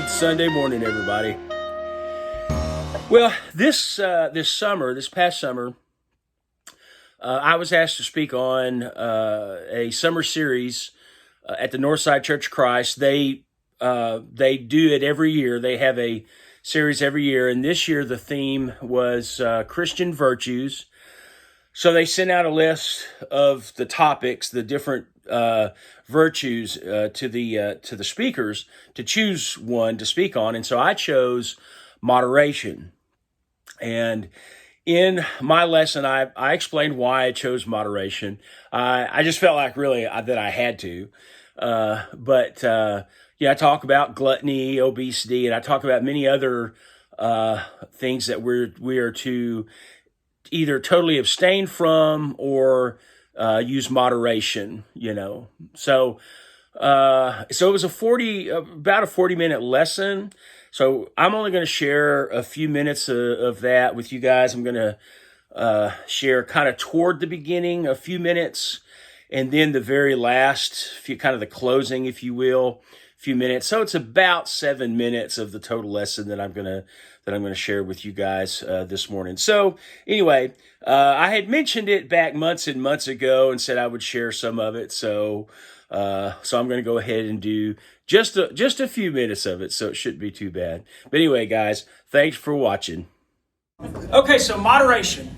Good Sunday morning, everybody. Well, this past summer, I was asked to speak on a summer series at the Northside Church of Christ. They do it every year. They have a series every year, and this year the theme was Christian virtues. So they sent out a list of the topics, the different virtues to the speakers to choose one to speak on, and so I chose moderation. And in my lesson, I explained why I chose moderation. I just felt like really that I had to, but I talk about gluttony, obesity, and I talk about many other things that we are to either totally abstain from or use moderation, So it was about a 40-minute lesson. So I'm only going to share a few minutes of that with you guys. I'm going to share kind of toward the beginning a few minutes, and then the very last kind of the closing, if you will, few minutes. So it's about 7 minutes of the total lesson that I'm going to share with you guys this morning. So anyway, I had mentioned it back months and months ago and said I would share some of it. So I'm going to go ahead and do just a few minutes of it. So it shouldn't be too bad. But anyway, guys, thanks for watching. Okay, so moderation.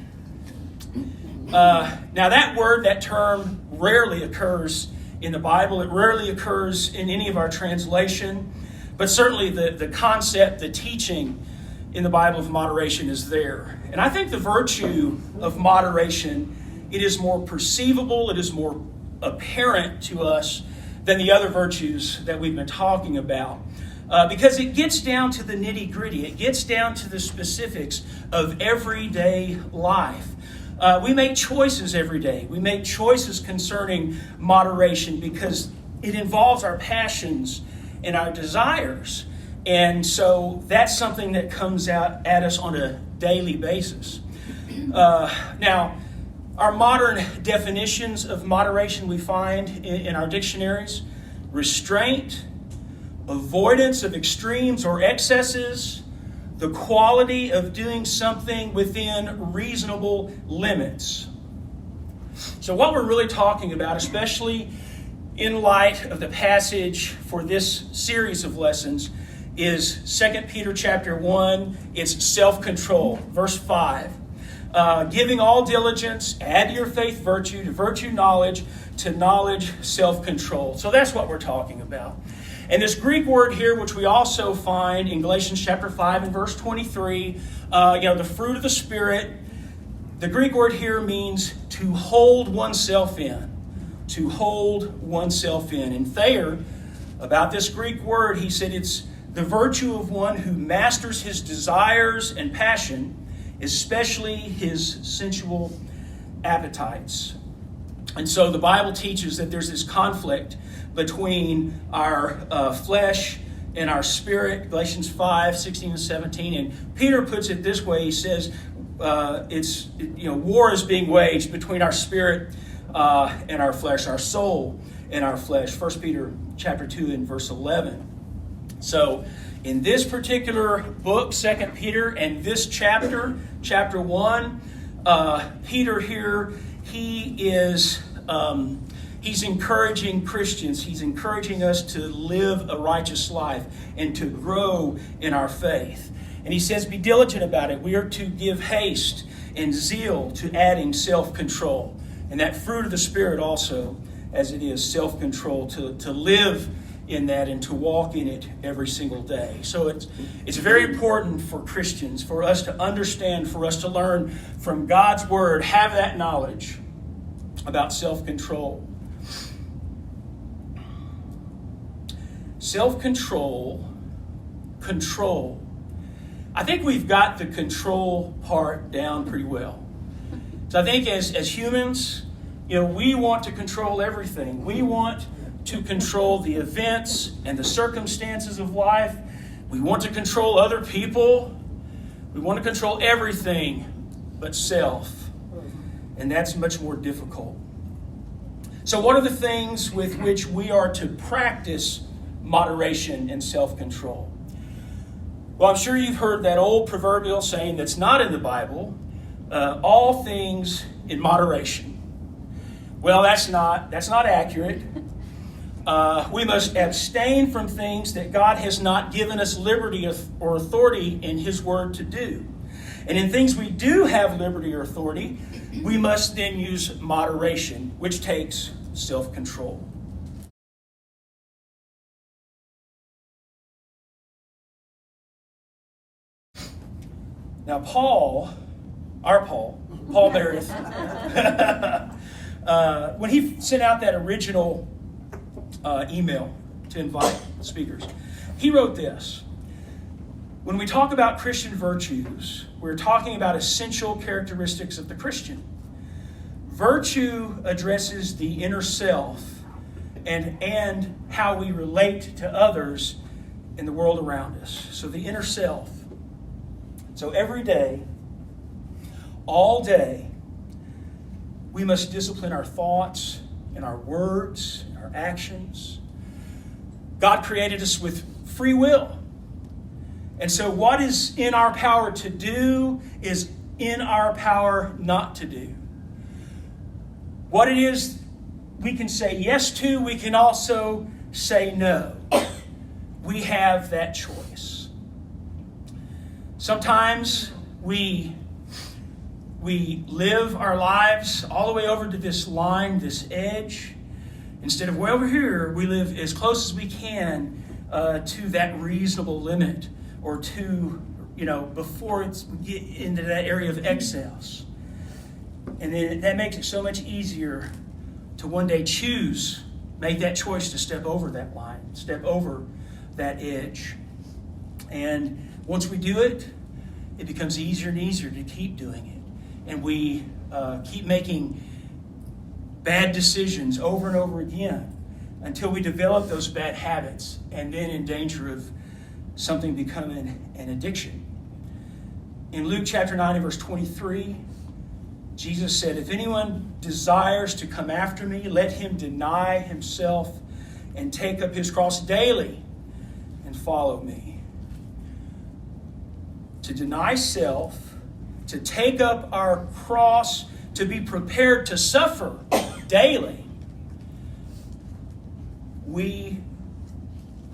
Now that term rarely occurs in the Bible. It rarely occurs in any of our translation, but certainly the concept, the teaching in the Bible of moderation is there. And I think the virtue of moderation, it is more perceivable, it is more apparent to us than the other virtues that we've been talking about. Because it gets down to the nitty-gritty. It gets down to the specifics of everyday life. We make choices every day. We make choices concerning moderation because it involves our passions and our desires. And so that's something that comes out at us on a daily basis. Now, our modern definitions of moderation we find in our dictionaries: restraint, avoidance of extremes or excesses, the quality of doing something within reasonable limits. So what we're really talking about, especially in light of the passage for this series of lessons, is 2 Peter chapter 1. It's self-control. Verse 5. Giving all diligence, add to your faith virtue, to virtue knowledge, to knowledge self-control. So that's what we're talking about. And this Greek word here, which we also find in Galatians chapter 5 and verse 23, the fruit of the Spirit, the Greek word here means to hold oneself in. To hold oneself in. And Thayer, about this Greek word, he said it's the virtue of one who masters his desires and passion, especially his sensual appetites. And so the Bible teaches that there's this conflict between our flesh and our spirit, Galatians 5, 16 and 17. And Peter puts it this way. He says war is being waged between our spirit and our flesh, our soul and our flesh. 1 Peter chapter 2 and verse 11. So in this particular book, 2 Peter, and this chapter 1, Peter here, he's encouraging Christians. He's encouraging us to live a righteous life and to grow in our faith. And he says, be diligent about it. We are to give haste and zeal to adding self-control. And that fruit of the Spirit also, as it is self-control, to live in that and to walk in it every single day. So it's very important for Christians, for us to understand, for us to learn from God's Word, have that knowledge about self-control. Self-control, control. I think we've got the control part down pretty well. So I think as humans, we want to control everything. We want to control the events and the circumstances of life. We want to control other people. We want to control everything but self. And that's much more difficult. So what are the things with which we are to practice moderation and self-control? Well, I'm sure you've heard that old proverbial saying that's not in the Bible, all things in moderation. Well, that's not accurate. We must abstain from things that God has not given us liberty or authority in His Word to do. And in things we do have liberty or authority, we must then use moderation, which takes self-control. Now, Paul Meredith, when he sent out that original email to invite speakers, he wrote this. When we talk about Christian virtues, we're talking about essential characteristics of the Christian. Virtue addresses the inner self and how we relate to others in the world around us. So the inner self. So every day, all day, we must discipline our thoughts and our words and our actions. God created us with free will. And so what is in our power to do is in our power not to do. What it is we can say yes to, we can also say no. We have that choice. Sometimes we live our lives all the way over to this line, this edge. Instead of way over here, we live as close as we can to that reasonable limit, or to, before we get into that area of excess. And then that makes it so much easier to one day make that choice to step over that line, step over that edge. And once we do it, it becomes easier and easier to keep doing it. And we keep making bad decisions over and over again until we develop those bad habits and then in danger of something becoming an addiction. In Luke chapter 9 and verse 23, Jesus said, "If anyone desires to come after me, let him deny himself and take up his cross daily and follow me." To deny self, to take up our cross, to be prepared to suffer daily, we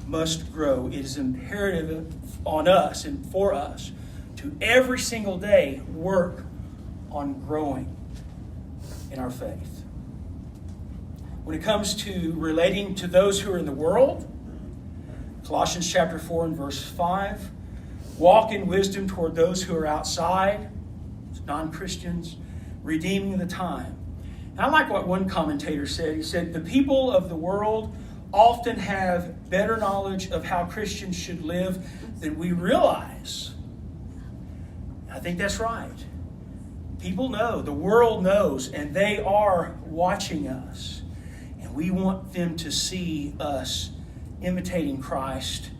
must grow. It is imperative on us and for us to every single day work on growing in our faith. When it comes to relating to those who are in the world, Colossians chapter 4 and verse 5, walk in wisdom toward those who are outside, non-Christians, redeeming the time. And I like what one commentator said. He said, the people of the world often have better knowledge of how Christians should live than we realize. I think that's right. People know, the world knows, and they are watching us. And we want them to see us imitating Christ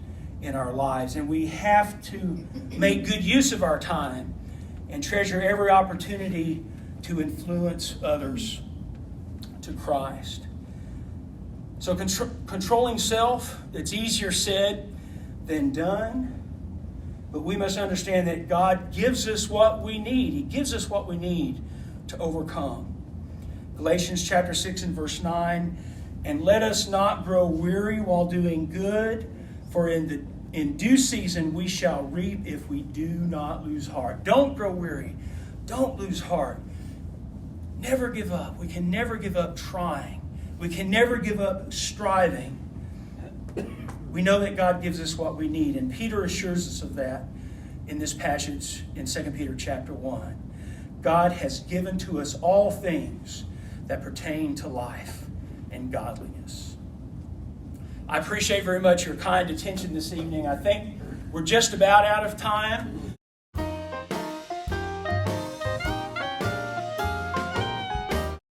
in our lives. And we have to make good use of our time and treasure every opportunity to influence others to Christ. So controlling self, it's easier said than done. But we must understand that God gives us what we need. He gives us what we need to overcome. Galatians chapter 6 and verse 9, "And let us not grow weary while doing good, for in due season we shall reap if we do not lose heart." Don't grow weary. Don't lose heart. Never give up. We can never give up trying. We can never give up striving. We know that God gives us what we need, and Peter assures us of that in this passage in 2 Peter chapter 1. God has given to us all things that pertain to life and godliness. I appreciate very much your kind attention this evening. I think we're just about out of time.